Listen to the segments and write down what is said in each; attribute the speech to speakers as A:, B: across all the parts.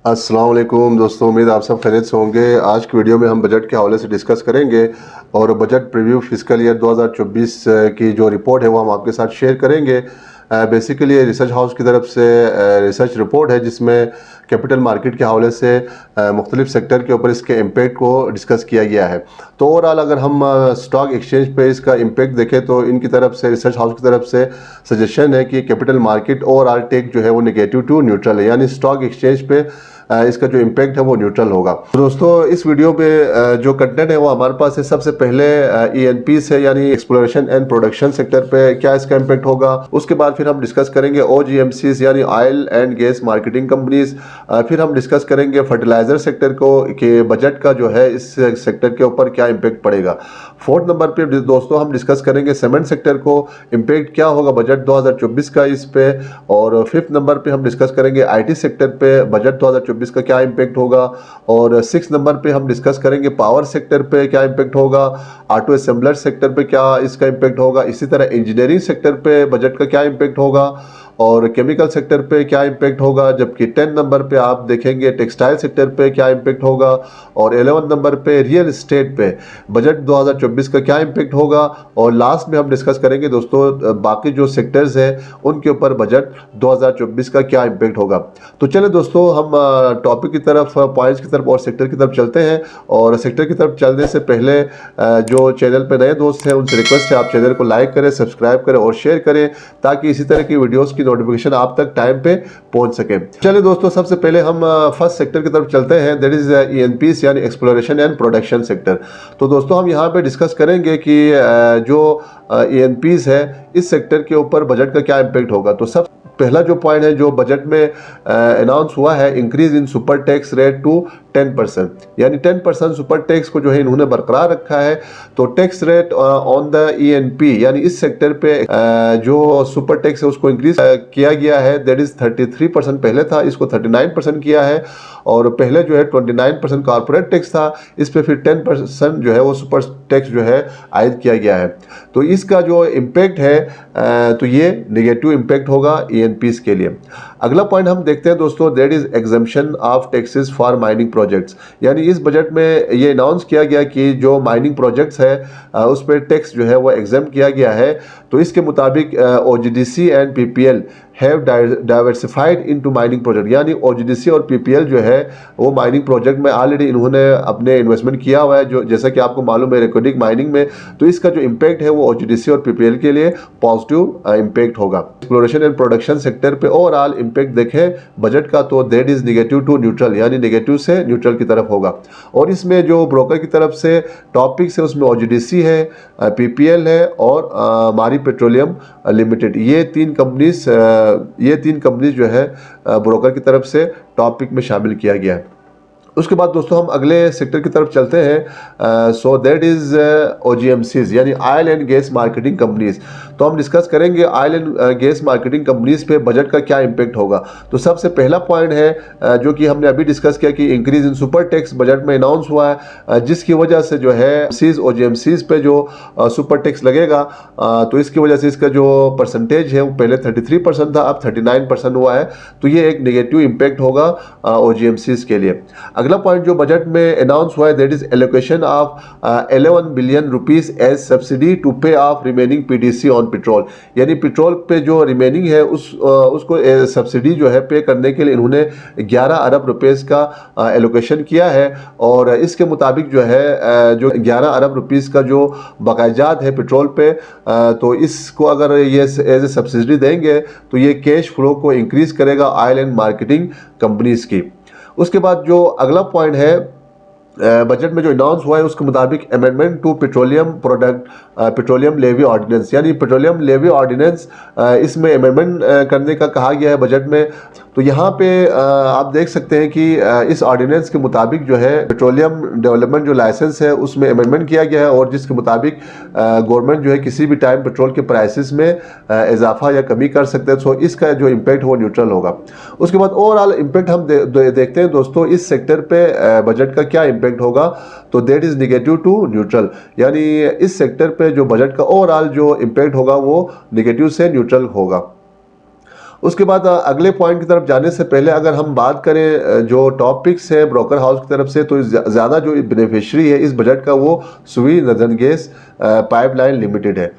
A: अस्सलाम वालेकुम दोस्तों, उम्मीद आप सब खैरियत से होंगे। आज की वीडियो में हम बजट के हवाले से डिस्कस करेंगे और बजट प्रीव्यू फिस्कल ईयर 2024 की जो रिपोर्ट है वो हम आपके साथ शेयर करेंगे। बेसिकली ये रिसर्च हाउस की तरफ से रिसर्च रिपोर्ट है जिसमें कैपिटल मार्केट के हवाले से मुख्तलिफ सेक्टर के ऊपर इसके इम्पैक्ट को डिस्कस किया गया है। तो ओवरऑल अगर हम स्टॉक एक्सचेंज पे इसका इम्पैक्ट देखें तो इनकी तरफ से, रिसर्च हाउस की तरफ से सजेशन है कि कैपिटल मार्केट ओवरऑल टेक जो है वो नेगेटिव टू न्यूट्रल है, यानी स्टॉक एक्सचेंज पे इसका जो इम्पैक्ट है वो न्यूट्रल होगा। तो दोस्तों इस वीडियो पे जो कंटेंट है वो हमारे पास है। सबसे पहले ENP से यानी एक्सप्लोरेशन एंड प्रोडक्शन सेक्टर पे क्या इसका इम्पैक्ट होगा। उसके बाद फिर हम डिस्कस करेंगे OGMCs यानी oil and gas marketing companies. फिर हम डिस्कस करेंगे फर्टिलाइजर सेक्टर को कि बजट का जो है इस सेक्टर के ऊपर क्या इम्पैक्ट पड़ेगा। फोर्थ नंबर पे दोस्तों हम डिस्कस करेंगे सीमेंट सेक्टर को इम्पैक्ट क्या होगा बजट 2024 का इस पे। और फिफ्थ नंबर पे हम डिस्कस करेंगे IT सेक्टर पे बजट 2024 का क्या इम्पैक्ट होगा। और सिक्स नंबर पे हम डिस्कस करेंगे पावर सेक्टर पे क्या इम्पैक्ट होगा, ऑटो असेंबलर सेक्टर पे क्या इसका इम्पैक्ट होगा, इसी तरह इंजीनियरिंग सेक्टर पे बजट का क्या इम्पैक्ट होगा और केमिकल सेक्टर पे क्या इम्पैक्ट होगा। जबकि 10 नंबर पे आप देखेंगे टेक्सटाइल सेक्टर पे क्या इम्पैक्ट होगा और 11 नंबर पे रियल एस्टेट पे बजट 2024 का क्या इम्पैक्ट होगा। और लास्ट में हम डिस्कस करेंगे दोस्तों बाकी जो सेक्टर्स हैं उनके ऊपर बजट 2024 का क्या इम्पैक्ट होगा। तो चले दोस्तों हम टॉपिक की तरफ, पॉइंट्स की तरफ और सेक्टर की तरफ चलते हैं। और सेक्टर की तरफ चलने से पहले जो चैनल पे नए दोस्त हैं उनसे रिक्वेस्ट है आप चैनल को लाइक करें, सब्सक्राइब करें और शेयर करें ताकि इसी तरह की वीडियोस की नोटिफिकेशन आप तक टाइम पे पहुंच सके। चलिए दोस्तों सबसे पहले हम फर्स्ट सेक्टर की तरफ चलते हैं, दैट इज ENPs यानी एक्सप्लोरेशन एंड प्रोडक्शन सेक्टर। तो दोस्तों हम यहाँ पे डिस्कस करेंगे कि जो ENPs है इस सेक्टर के ऊपर बजट का क्या इम्पैक्ट होगा। तो सब पहला जो पॉइंट है जो बजट में अनाउंस हुआ है, increase in super tax rate to 10%, यानी 10% सुपर टैक्स को जो है इन्होंने बरकरार रखा है। तो tax rate on the ENP यानी इस सेक्टर पे जो सुपर टैक्स है उसको इंक्रीज किया गया है, दैट इज 33% पहले था, इसको 39% किया है। और पहले जो है 29% कॉर्पोरेट टैक्स था, इस पे फिर 10% जो है वो सुपर टैक्स जो है आयद किया गया है। तो इसका जो इम्पैक्ट है तो ये नेगेटिव इम्पैक्ट होगा ENPs के लिए। अगला पॉइंट हम देखते हैं दोस्तों, that is exemption of taxes for mining projects, यानी इस बजट में ये अनाउंस किया गया कि जो माइनिंग प्रोजेक्ट्स है उस पर टैक्स जो है वो एग्जाम किया गया है। तो इसके मुताबिक OGDC and PPL have diversified into mining project, यानी OGDC और PPL जो है वो माइनिंग प्रोजेक्ट में ऑलरेडी इन्होंने अपने इन्वेस्टमेंट किया हुआ है, जो जैसा कि आपको मालूम है रिकॉर्डिंग माइनिंग में। तो इसका जो इम्पैक्ट है वो OGDC और PPL के लिए पॉजिटिव इम्पैक्ट होगा। एक्सप्लोरेशन एंड प्रोडक्शन सेक्टर पे ओवरऑल इम्पैक्ट देखें बजट का तो that is negative to neutral, यानी नेगेटिव से न्यूट्रल की तरफ होगा। और इसमें जो ब्रोकर की तरफ से टॉपिक्स है उसमें OGDC है, PPL है और मारी पेट्रोलियम लिमिटेड, ये तीन कंपनीज जो है ब्रोकर की तरफ से टॉपिक में शामिल किया गया है। उसके बाद दोस्तों हम अगले सेक्टर की तरफ चलते हैं। सो दैट इज OGMCs यानी oil and gas marketing companies. तो हम डिस्कस करेंगे oil and gas marketing companies पे बजट का क्या इम्पैक्ट होगा। तो सबसे पहला पॉइंट है जो कि हमने अभी डिस्कस किया कि increase in super tax budget में अनाउंस हुआ है, जिसकी वजह से जो है OGMCs पे जो सुपर टैक्स लगेगा तो इसकी वजह से इसका जो परसेंटेज है वो पहले 33% था, अब 39% हुआ है। तो ये एक नेगेटिव इम्पैक्ट होगा OGMCs के लिए। अगला पॉइंट जो बजट में अनाउंस हुआ है that is allocation of 11 billion rupees as subsidy to pay off remaining PDC on petrol, यानी पेट्रोल पे जो रिमेनिंग है उसको सब्सिडी जो है पे करने के लिए इन्होंने 11 अरब रुपीस का एलोकेशन किया है। और इसके मुताबिक जो है जो 11 अरब रुपीस का जो बकायजात है पेट्रोल पे, तो इसको अगर ये एज ए सब्सिडी देंगे तो ये कैश फ्लो को इंक्रीज करेगा ऑयल एंड मार्केटिंग कंपनीज की। उसके बाद जो अगला पॉइंट है बजट में जो अनाउंस हुआ है उसके मुताबिक amendment to petroleum levy ordinance, यानी पेट्रोलियम लेवी ऑर्डिनेंस इसमें अमेंडमेंट करने का कहा गया है बजट में। तो यहाँ पे आप देख सकते हैं कि इस ऑर्डिनेंस के मुताबिक जो है पेट्रोलियम डेवलपमेंट जो लाइसेंस है उसमें अमेंडमेंट किया गया है और जिसके मुताबिक गवर्नमेंट जो है किसी भी टाइम पेट्रोल के प्राइसेस में इजाफा या कमी कर सकते हैं। तो इसका जो इम्पैक्ट वो न्यूट्रल होगा। उसके बाद ओवरऑल इम्पैक्ट हम देखते हैं दोस्तों इस सेक्टर पे बजट का क्या इम्पैक्ट होगा। तो that is negative to neutral, यानी इस सेक्टर पे जो बजट का ओवरऑल जो इम्पैक्ट होगा वो नेगेटिव से न्यूट्रल होगा। उसके बाद अगले पॉइंट की तरफ जाने से पहले अगर हम बात करें जो टॉपिक्स है ब्रोकर हाउस की तरफ से, तो ज़्यादा जो बेनिफिशियरी है इस बजट का वो सुवी नदन गैस पाइपलाइन लिमिटेड है।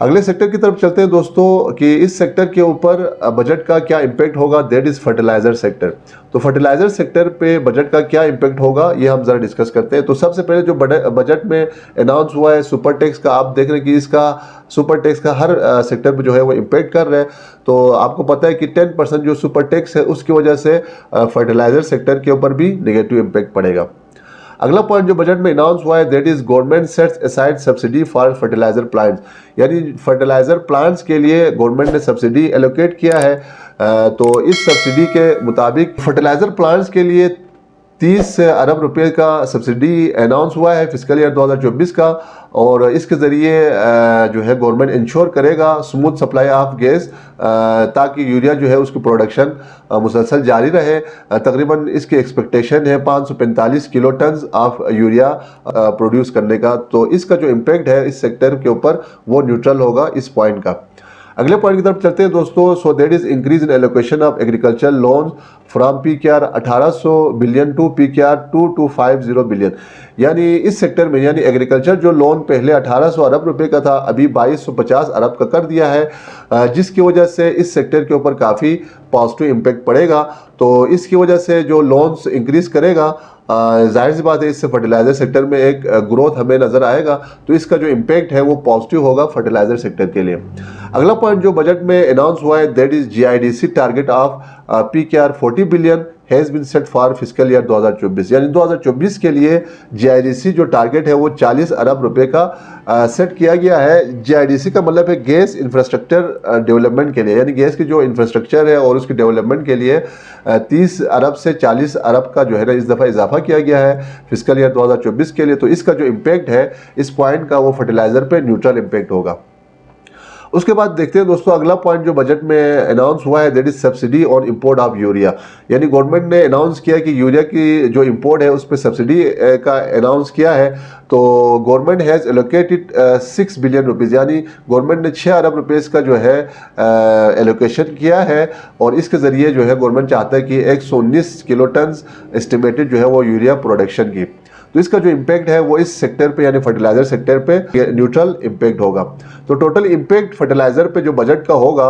A: अगले सेक्टर की तरफ चलते हैं दोस्तों कि इस सेक्टर के ऊपर बजट का क्या इम्पैक्ट होगा, दैट इज़ फर्टिलाइजर सेक्टर। तो फर्टिलाइजर सेक्टर पे बजट का क्या इम्पैक्ट होगा ये हम ज़रा डिस्कस करते हैं। तो सबसे पहले जो बजट में अनाउंस हुआ है सुपर टैक्स का, आप देख रहे हैं कि इसका सुपर टैक्स का हर सेक्टर पे जो है वो इम्पैक्ट कर रहा है। तो आपको पता है कि 10% जो सुपर टैक्स है उसकी वजह से फर्टिलाइजर सेक्टर के ऊपर भी नेगेटिव इम्पैक्ट पड़ेगा। अगला पॉइंट जो बजट में अनाउंस हुआ है that is government sets aside subsidy for fertiliser plants, यानी फर्टिलाइजर प्लांट्स के लिए गवर्नमेंट ने सब्सिडी एलोकेट किया है। तो इस सब्सिडी के मुताबिक फर्टिलाइजर प्लांट्स के लिए 30 अरब रुपए का सब्सिडी अनाउंस हुआ है फिस्कल ईयर 2024 का, और इसके ज़रिए जो है गवर्नमेंट इंश्योर करेगा स्मूथ सप्लाई ऑफ गैस, ताकि यूरिया जो है उसकी प्रोडक्शन मुसलसल जारी रहे। तकरीबन इसकी एक्सपेक्टेशन है 545 kilo ton of urea produce करने का। तो इसका जो इम्पैक्ट है इस सेक्टर के ऊपर वो न्यूट्रल होगा इस पॉइंट का। अगले पॉइंट की तरफ चलते हैं दोस्तों। So that is increase in allocation of agriculture loans from PKR 1800 billion to PKR 2250 billion, यानी इस सेक्टर में यानी एग्रीकल्चर जो लोन पहले 1800 अरब रुपए का था अभी 2250 अरब का कर दिया है, जिसकी वजह से इस सेक्टर के ऊपर काफ़ी पॉजिटिव इम्पैक्ट पड़ेगा। तो इसकी वजह से जो लोन्स इंक्रीज करेगा, जाहिर सी बात है इससे फर्टिलाइजर सेक्टर में एक ग्रोथ हमें नजर आएगा। तो इसका जो इम्पैक्ट है वो पॉजिटिव होगा फर्टिलाइजर सेक्टर के लिए। अगला पॉइंट जो बजट में अनाउंस हुआ है that is GIDC target of PKR 40 billion has been set for fiscal year 2024, यानी 2024 के लिए जीआईडीसी जो टारगेट है वो 40 अरब रुपए का सेट किया गया है। जीआईडीसी का मतलब है गैस इंफ्रास्ट्रक्चर डेवलपमेंट के लिए, यानी गैस की जो इंफ्रास्ट्रक्चर है और उसके डेवलपमेंट के लिए 30 अरब से 40 अरब का जो है ना इस दफ़ा इजाफा किया गया है फिस्कल ईयर 2024 के लिए। तो इसका जो इम्पैक्ट है इस पॉइंट का वो फर्टिलाइजर पे न्यूट्रल इम्पैक्ट होगा। उसके बाद देखते हैं दोस्तों अगला पॉइंट जो बजट में अनाउंस हुआ है that is subsidy on import of urea, यानी गवर्नमेंट ने अनाउंस किया कि यूरिया की जो इंपोर्ट है उस पर सब्सिडी का अनाउंस किया है। तो government has allocated 6 billion rupees, यानी गवर्नमेंट ने 6 अरब रुपीज़ का जो है एलोकेशन किया है, और इसके ज़रिए जो है गवर्नमेंट चाहता है कि 119 किलो टन एस्टिमेटेड जो है वो यूरिया प्रोडक्शन की। तो इसका जो इम्पैक्ट है वो इस सेक्टर पे यानी फर्टिलाइजर सेक्टर पे न्यूट्रल इम्पैक्ट होगा। तो टोटल इम्पैक्ट फर्टिलाइजर पे जो बजट का होगा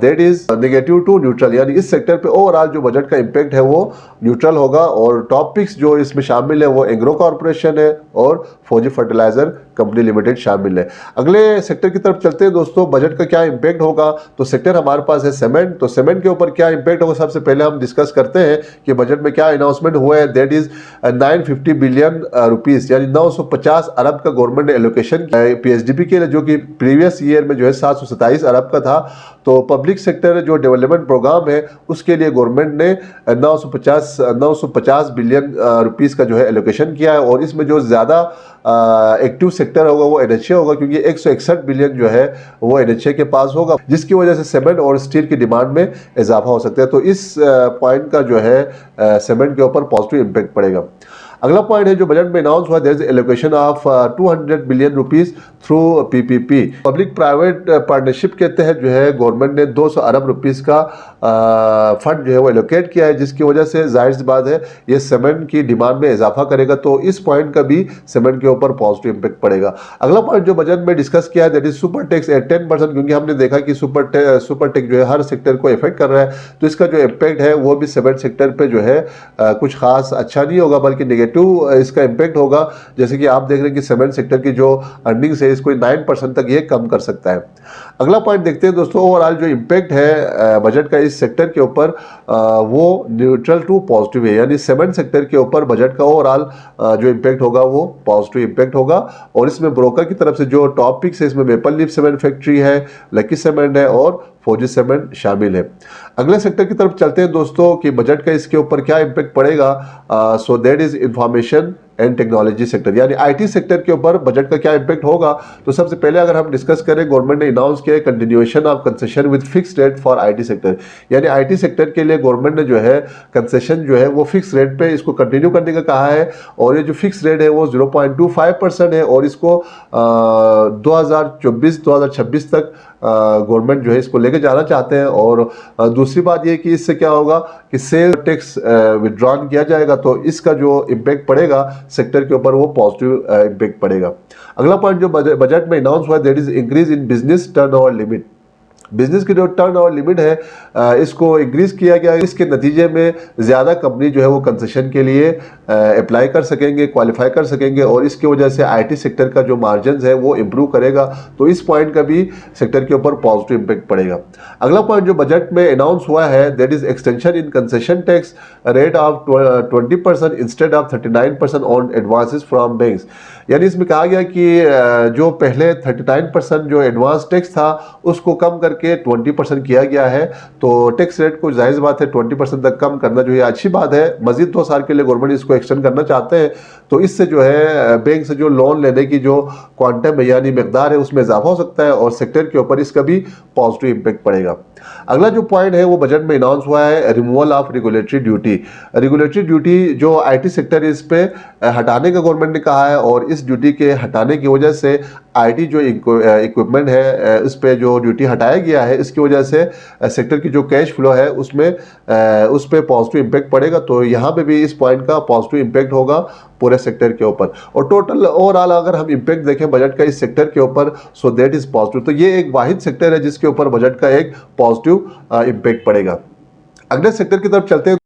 A: that is negative to neutral, यानी इस सेक्टर पे ओवरऑल जो बजट का इम्पैक्ट है वो न्यूट्रल होगा। और टॉपिक्स जो इसमें शामिल है वो एग्रो कॉर्पोरेशन है और फौजी फर्टिलाइजर कंपनी लिमिटेड शामिल है। अगले सेक्टर की तरफ चलते हैं दोस्तों, बजट का क्या इम्पैक्ट होगा। तो सेक्टर हमारे पास है सीमेंट। तो सीमेंट के ऊपर क्या इम्पैक्ट होगा सबसे पहले हम डिस्कस करते हैं कि बजट में क्या अनाउंसमेंट हुआ है। दैट इज 950 बिलियन रुपीस, यानी 950 अरब का गवर्नमेंट ने एलोकेशन पीएचडीपी के लिए, जो कि प्रीवियस ईयर में जो है 727 अरब का था। तो पब्लिक सेक्टर जो डेवलपमेंट प्रोग्राम है उसके लिए गवर्नमेंट ने 950 बिलियन रुपीस का जो है एलोकेशन किया है। और इसमें जो ज़्यादा एक्टिव सेक्टर होगा वो एनएचए होगा, क्योंकि 161 बिलियन जो है वो एनएचए के पास होगा, जिसकी वजह से सीमेंट और स्टील की डिमांड में इजाफा हो सकता है। तो इस पॉइंट का जो है सीमेंट के ऊपर पॉजिटिव इम्पैक्ट पड़ेगा। अगला पॉइंट है जो बजट में अनाउंस हुआ, there is allocation of 200 billion rupees through PPP, public private partnership के तहत जो है गवर्नमेंट ने 200 अरब रुपीस का फंड जो है वो एलोकेट किया है, जिसकी वजह से जाहिर सी बात है ये सीमेंट की डिमांड में इजाफा करेगा। तो इस पॉइंट का भी सीमेंट के ऊपर पॉजिटिव इम्पैक्ट पड़ेगा। अगला पॉइंट जो बजट में डिस्कस किया है that is super tax at 10%, क्योंकि हमने देखा कि सुपर टैक्स जो है हर सेक्टर को इफेक्ट कर रहा है। तो इसका जो इम्पैक्ट है वो भी सीमेंट सेक्टर पे जो है कुछ खास अच्छा नहीं होगा, बल्कि नेगेटिव इसका इम्पैक्ट होगा। जैसे कि आप देख रहे हैं कि सीमेंट सेक्टर की जो अर्निंग्स है इसको 9% तक ये कम कर सकता है। अगला पॉइंट देखते हैं दोस्तों, ओवरऑल जो इम्पैक्ट है बजट का इस सेक्टर के ऊपर वो न्यूट्रल टू पॉजिटिव है, यानी सीमेंट सेक्टर के ऊपर बजट का ओवरऑल जो इम्पैक्ट होगा वो पॉजिटिव इम्पैक्ट होगा। और इसमें ब्रोकर की तरफ से जो टॉपिक्स है इसमें मेपल लीफ सीमेंट फैक्ट्री है, लकी सीमेंट है और फौजी सीमेंट शामिल है। अगले सेक्टर की तरफ चलते हैं दोस्तों कि बजट का इसके ऊपर क्या इम्पैक्ट पड़ेगा। सो that is information and technology sector, यानी आईटी सेक्टर के ऊपर बजट का क्या इम्पैक्ट होगा। तो सबसे पहले अगर हम डिस्कस करें, गवर्नमेंट ने अनाउंस किया continuation of concession with fix rate for IT sector, यानी आईटी सेक्टर के लिए गवर्नमेंट ने जो है कंसेशन जो है वो फिक्स रेट पे इसको कंटिन्यू करने का कहा है। और ये जो फिक्स रेट है वो 0.25% है और इसको 2024-2026 तक गवर्नमेंट जो है इसको लेके जाना चाहते हैं। और दूसरी बात ये कि इससे क्या होगा कि सेल टैक्स विड्रॉन किया जाएगा, तो इसका जो इम्पैक्ट पड़ेगा सेक्टर के ऊपर वो पॉजिटिव इम्पैक्ट पड़ेगा। अगला पॉइंट जो बजट में अनाउंस हुआ, that is increase in business turnover limit. Business की जो टर्न ओवर लिमिट है इसको इंक्रीज किया गया। इसके नतीजे में ज़्यादा कंपनी जो है वो कंसेशन के लिए अप्लाई कर सकेंगे, क्वालिफाई कर सकेंगे, और इसकी वजह से आईटी सेक्टर का जो मार्जिन है वो इम्प्रूव करेगा। तो इस पॉइंट का भी सेक्टर के ऊपर पॉजिटिव इम्पैक्ट पड़ेगा। अगला पॉइंट जो बजट में अनाउंस हुआ है, that is extension in concession tax rate of 20% instead of 39% on advances from banks. यानी इसमें कहा गया कि जो पहले 39% जो एडवांस टैक्स था उसको कम करके 20% किया गया है। तो टैक्स रेट को जायज़ बात है 20% तक कम करना जो है अच्छी बात है। मजीद 2 साल के लिए गवर्नमेंट इसको एक्सटेंड करना चाहते हैं, तो इससे जो है बैंक से जो लोन लेने की जो क्वांटम यानी मकदार है उसमें इजाफा हो सकता है और सेक्टर के ऊपर इसका भी पॉजिटिव इम्पैक्ट पड़ेगा। अगला जो पॉइंट है वो बजट में अनाउंस हुआ है, removal of regulatory duty. Regulatory duty जो आईटी सेक्टर है इस पे हटाने का गवर्नमेंट ने कहा है, और इस ड्यूटी के हटाने की वजह से आईटी जो इक्विपमेंट है इस पे जो ड्यूटी हटाया गया है, इसकी वजह से सेक्टर की जो कैश फ्लो है उसमें उस पर पॉजिटिव इम्पैक्ट पड़ेगा। तो यहाँ पे भी इस पॉइंट का पॉजिटिव इम्पैक्ट होगा पूरे सेक्टर के ऊपर। और टोटल ओवरऑल अगर हम इम्पैक्ट देखें बजट का इस सेक्टर के ऊपर, सो दैट इज पॉजिटिव। तो ये एक वाहिद सेक्टर है जिसके ऊपर बजट का एक पॉजिटिव इम्पैक्ट पड़ेगा। अगले सेक्टर की तरफ चलते हैं।